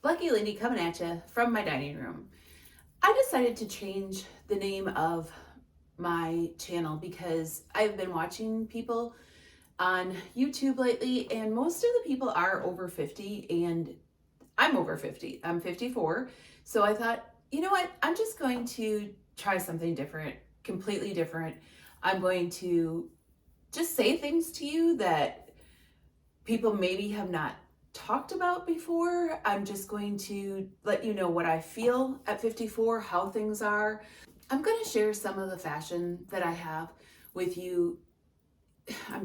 Lucky Lindy coming at you from my dining room. I decided to change the name of my channel because I've been watching people on YouTube lately, and most of the people are over 50, and I'm over 50. I'm 54. So I thought, you know what? I'm just going to try something different, completely different. I'm going to just say things to you that people maybe have not talked about before. I'm just going to let you know what I feel at 54, how things are. I'm going to share some of the fashion that I have with you. I'm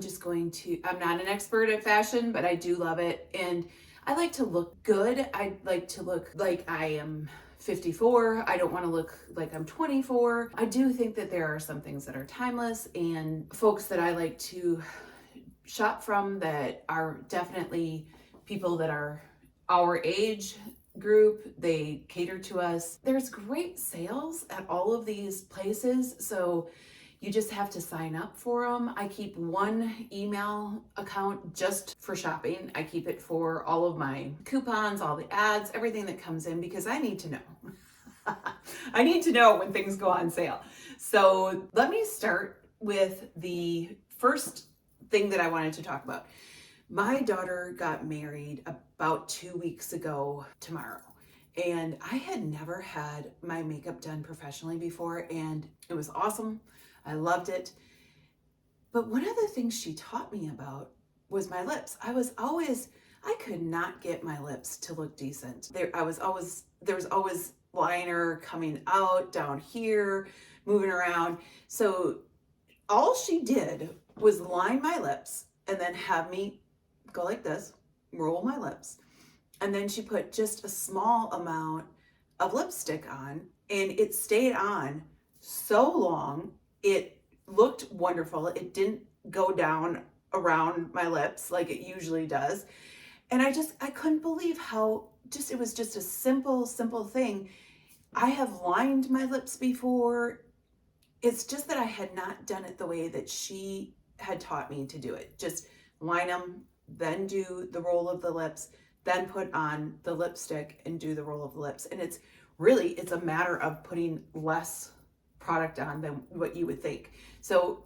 not an expert at fashion, but I do love it. And I like to look good. I like to look like I am 54. I don't want to look like I'm 24. I do think that there are some things that are timeless, and folks that I like to shop from that are definitely people that are our age group. They cater to us. There's great sales at all of these places, so you just have to sign up for them. I keep one email account just for shopping. I keep it for all of my coupons, all the ads, everything that comes in, because I need to know. I need to know when things go on sale. So let me start with the first thing that I wanted to talk about. My daughter got married about 2 weeks ago tomorrow, and I had never had my makeup done professionally before, and it was awesome. I loved it. But one of the things she taught me about was my lips. I could not get my lips to look decent. There was always liner coming out down here, moving around. So all she did was line my lips and then have me go like this, roll my lips. And then she put just a small amount of lipstick on, and it stayed on so long. It looked wonderful. It didn't go down around my lips like it usually does. And I couldn't believe how it was just a simple thing. I have lined my lips before. It's just that I had not done it the way that she had taught me to do it. Just line them, then do the roll of the lips, then put on the lipstick and do the roll of the lips. And it's a matter of putting less product on than what you would think. So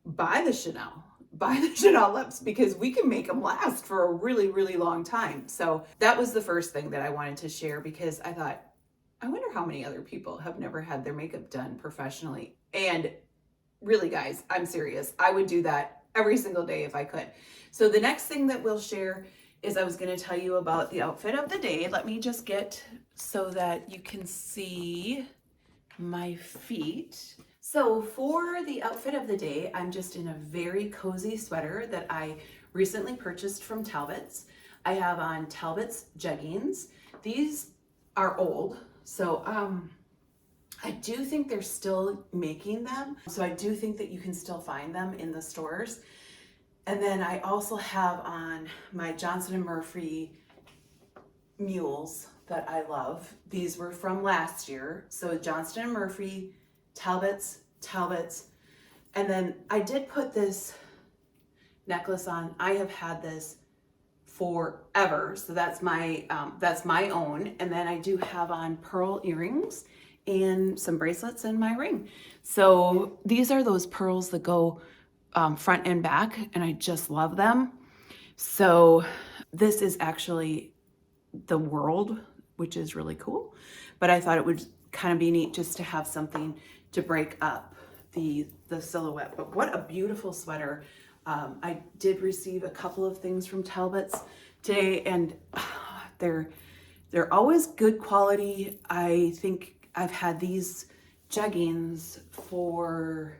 buy the Chanel lips, because we can make them last for a really, really long time. So that was the first thing that I wanted to share, because I thought, I wonder how many other people have never had their makeup done professionally. And really, guys, I'm serious. I would do that every single day if I could. So the next thing that we'll share is I was going to tell you about the outfit of the day. Let me just get so that you can see my feet. So for the outfit of the day, I'm just in a very cozy sweater that I recently purchased from Talbot's. I have on Talbot's jeggings. These are old, so I do think they're still making them. So I do think that you can still find them in the stores. And then I also have on my Johnston & Murphy Mules that I love. These were from last year. So Johnston & Murphy, Talbot's. And then I did put this necklace on. I have had this forever. So that's my own. And then I do have on pearl earrings and some bracelets and my ring. So these are those pearls that go front and back, and I just love them. So this is actually the world, which is really cool, but I thought it would kind of be neat just to have something to break up the silhouette. But what a beautiful sweater. I did receive a couple of things from Talbot's today, and they're always good quality. I think I've had these jeggings for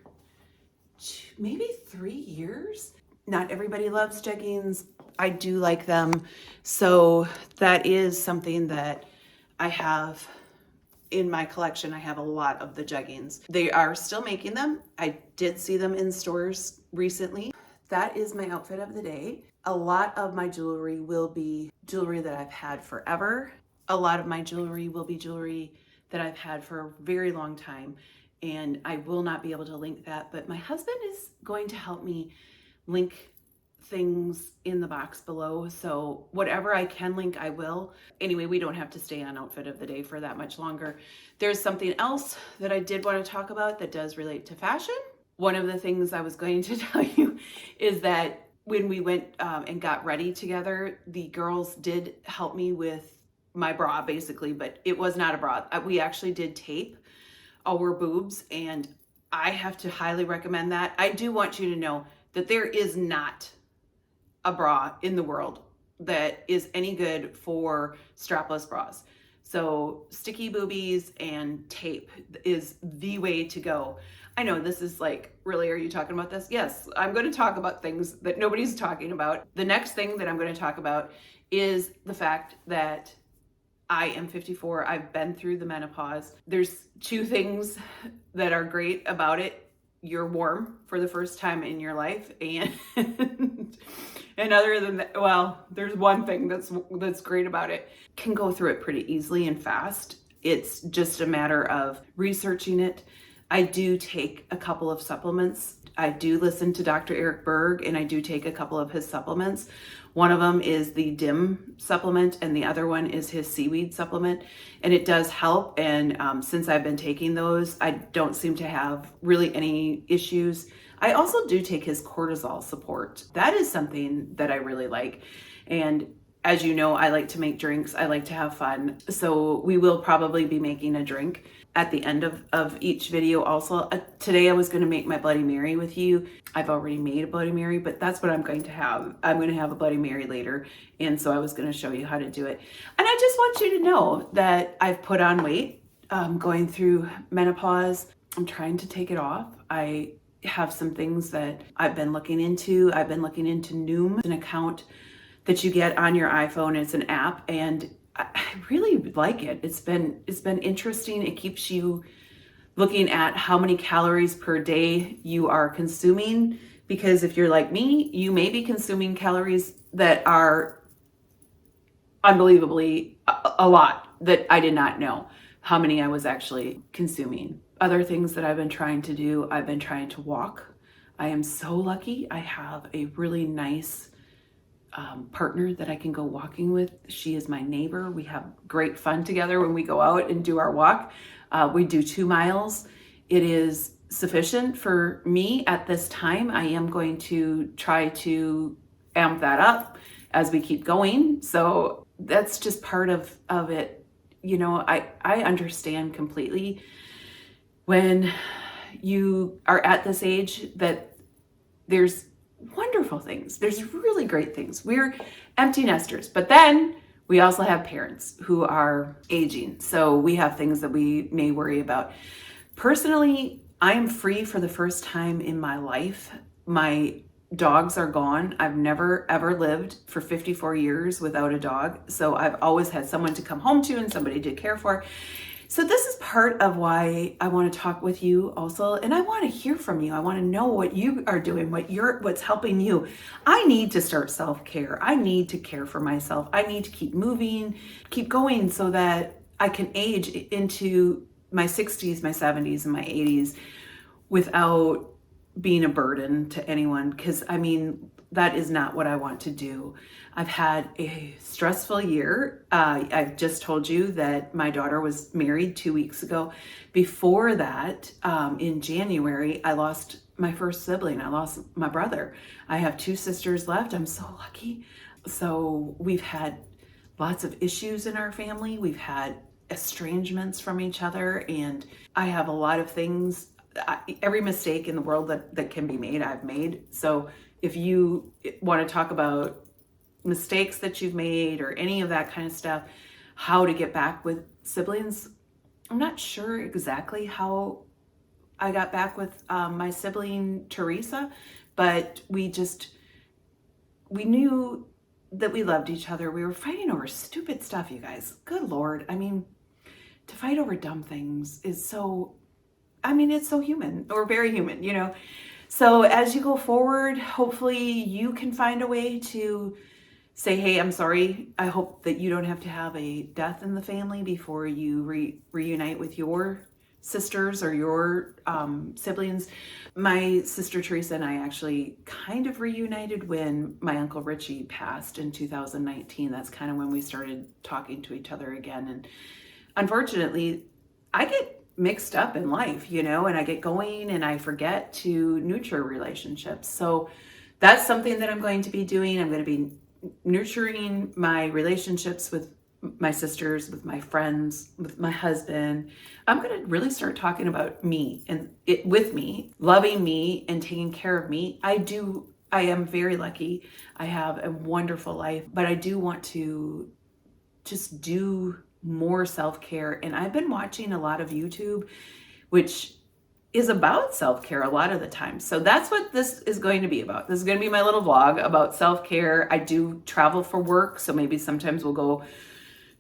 maybe 3 years. Not everybody loves jeggings. I do like them. So that is something that I have in my collection. I have a lot of the jeggings. They are still making them. I did see them in stores recently. That is my outfit of the day. A lot of my jewelry will be jewelry that I've had forever. A lot of my jewelry will be jewelry that I've had for a very long time, and I will not be able to link that, but my husband is going to help me link things in the box below, so whatever I can link, I will. Anyway, we don't have to stay on outfit of the day for that much longer. There's something else that I did want to talk about that does relate to fashion. One of the things I was going to tell you is that when we went and got ready together, the girls did help me with my bra basically, but it was not a bra. We actually did tape our boobs, and I have to highly recommend that. I do want you to know that there is not a bra in the world that is any good for strapless bras. So sticky boobies and tape is the way to go. I know this is like, really, are you talking about this? Yes, I'm going to talk about things that nobody's talking about. The next thing that I'm going to talk about is the fact that I am 54. I've been through the menopause. There's two things that are great about it. You're warm for the first time in your life, and and other than that, well, there's one thing that's great about it. Can go through it pretty easily and fast. It's just a matter of researching it. I do take a couple of supplements. I do listen to Dr. Eric Berg, and I do take a couple of his supplements. One of them is the DIM supplement, and the other one is his seaweed supplement, and it does help. And since I've been taking those, I don't seem to have really any issues. I also do take his cortisol support. That is something that I really like. And as you know, I like to make drinks. I like to have fun. So we will probably be making a drink at the end of each video also. Today I was going to make my Bloody Mary with you. I've already made a Bloody Mary, but that's what I'm going to have. I'm going to have a Bloody Mary later. And so I was going to show you how to do it. And I just want you to know that I've put on weight going through menopause. I'm trying to take it off. I have some things that I've been looking into. I've been looking into Noom, an account that you get on your iPhone. It's an app, and I really like it. It's been interesting. It keeps you looking at how many calories per day you are consuming, because if you're like me, you may be consuming calories that are unbelievably a lot that I did not know how many I was actually consuming. Other things that I've been trying to do, I've been trying to walk. I am so lucky. I have a really nice partner that I can go walking with. She is my neighbor. We have great fun together when we go out and do our walk. We do 2 miles. It is sufficient for me at this time. I am going to try to amp that up as we keep going. So that's just part of it. You know, I understand completely when you are at this age that there's wonderful things. There's really great things. We're empty nesters, but then we also have parents who are aging. So we have things that we may worry about. Personally, I am free for the first time in my life. My dogs are gone. I've never ever lived for 54 years without a dog. So I've always had someone to come home to and somebody to care for. So this is part of why I want to talk with you also, and I want to hear from you. I want to know what you are doing, what's helping you. I need to start self-care. I need to care for myself. I need to keep moving, keep going so that I can age into my 60s, my 70s, and my 80s without being a burden to anyone, because I mean, that is not what I want to do. I've had a stressful year. I've just told you that my daughter was married 2 weeks ago. Before that, in January, I lost my first sibling. I lost my brother. I have 2 sisters left. I'm so lucky. So we've had lots of issues in our family. We've had estrangements from each other, and I have a lot of things. Every mistake in the world that can be made, I've made. So if you want to talk about mistakes that you've made or any of that kind of stuff, how to get back with siblings, I'm not sure exactly how I got back with my sibling Teresa, but we knew that we loved each other. We were fighting over stupid stuff, you guys. Good Lord. I mean, to fight over dumb things is so, I mean, it's so human, or very human, you know? So as you go forward, hopefully you can find a way to say, hey, I'm sorry. I hope that you don't have to have a death in the family before you reunite with your sisters or your siblings. My sister Trista and I actually kind of reunited when my Uncle Richie passed in 2019. That's kind of when we started talking to each other again. And unfortunately, I get mixed up in life, and I get going and I forget to nurture relationships. So that's something that I'm going to be doing. I'm going to be nurturing my relationships with my sisters, with my friends, with my husband. I'm going to really start talking about me and it with me, loving me and taking care of me. I am very lucky. I have a wonderful life, but I do want to just do more self-care. And I've been watching a lot of YouTube, which is about self-care a lot of the time. So that's what this is going to be about. This is going to be my little vlog about self-care. I do travel for work, so maybe sometimes we'll go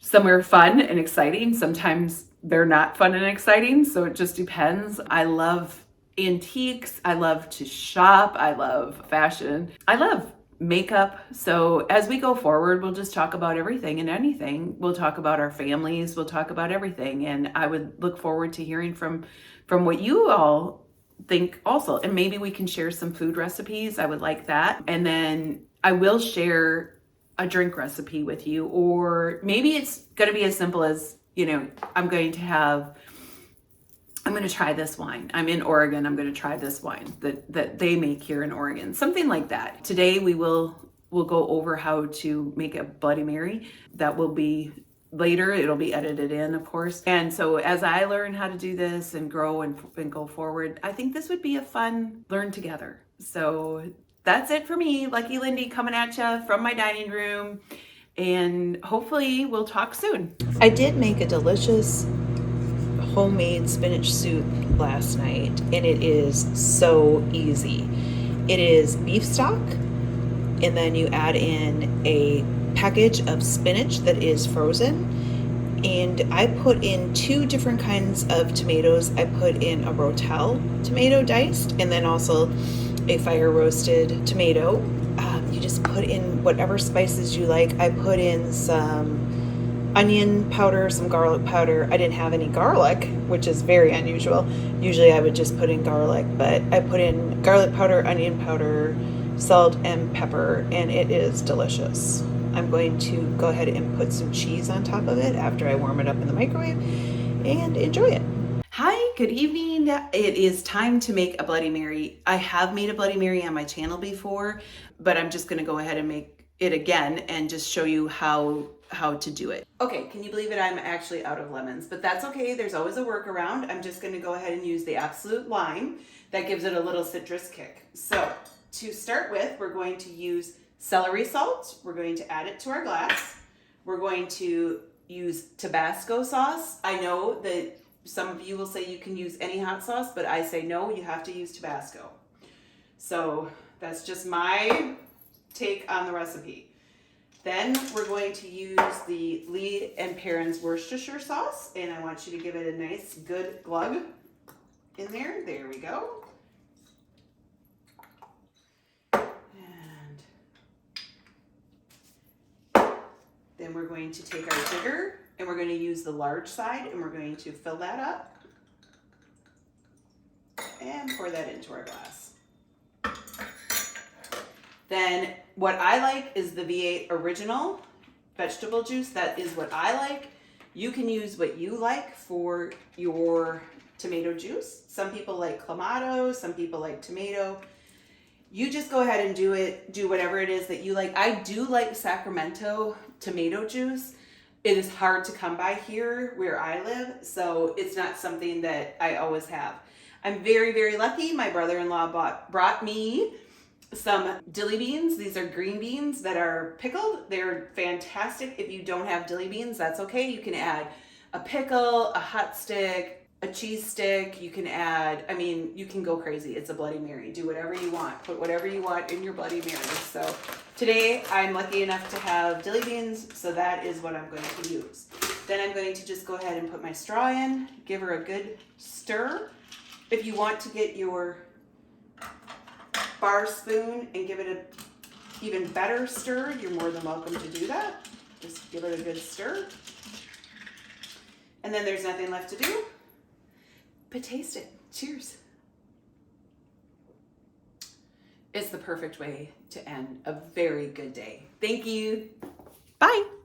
somewhere fun and exciting. Sometimes they're not fun and exciting, so it just depends. I love antiques. I love to shop. I love fashion. I love makeup. So as we go forward, we'll just talk about everything and anything. We'll talk about our families. We'll talk about everything. And I would look forward to hearing from what you all think also. And maybe we can share some food recipes. I would like that. And then I will share a drink recipe with you, or maybe it's going to be as simple as, I'm going to try this wine. I'm in Oregon. I'm going to try this wine that they make here in Oregon. Something like that. Today we'll go over how to make a Bloody Mary. That will be later. It'll be edited in, of course. And so as I learn how to do this and grow and go forward, I think this would be a fun learn together. So that's it for me. Lucky Lindy coming at you from my dining room. And hopefully we'll talk soon. I did make a delicious homemade spinach soup last night, and it is so easy. It is beef stock, and then you add in a package of spinach that is frozen, and I put in 2 different kinds of tomatoes. I put in a Rotel tomato diced, and then also a fire roasted tomato. You just put in whatever spices you like. I put in some onion powder, some garlic powder. I didn't have any garlic, which is very unusual. Usually I would just put in garlic, but I put in garlic powder, onion powder, salt, and pepper, and it is delicious. I'm going to go ahead and put some cheese on top of it after I warm it up in the microwave and enjoy it. Hi, good evening. It is time to make a Bloody Mary. I have made a Bloody Mary on my channel before, but I'm just going to go ahead and make it again and just show you how to do it. Okay, can you believe it? I'm actually out of lemons, but that's okay. There's always a workaround. I'm just going to go ahead and use the absolute lime. That gives it a little citrus kick. So to start with, we're going to use celery salt. We're going to add it to our glass. We're going to use Tabasco sauce. I know that some of you will say you can use any hot sauce, but I say no, you have to use Tabasco. So that's just my take on the recipe. Then we're going to use the Lee and Perrins Worcestershire sauce, and I want you to give it a nice good glug in there. There we go. And then we're going to take our jigger, and we're going to use the large side, and we're going to fill that up and pour that into our glass. Then what I like is the V8 original vegetable juice. That is what I like. You can use what you like for your tomato juice. Some people like Clamato, some people like tomato. You just go ahead and do whatever it is that you like. I do like Sacramento tomato juice. It is hard to come by here where I live, so it's not something that I always have. I'm very, very lucky. My brother-in-law brought me some dilly beans. These are green beans that are pickled. They're fantastic. If you don't have dilly beans, that's okay. You can add a pickle, a hot stick, a cheese stick. You can add, you can go crazy. It's a Bloody Mary. Do whatever you want. Put whatever you want in your Bloody Mary. So today I'm lucky enough to have dilly beans, so that is what I'm going to use. Then I'm going to just go ahead and put my straw in, give her a good stir. If you want to get your bar spoon and give it an even better stir, you're more than welcome to do that. Just give it a good stir. And then there's nothing left to do but taste it. Cheers. It's the perfect way to end a very good day. Thank you. Bye.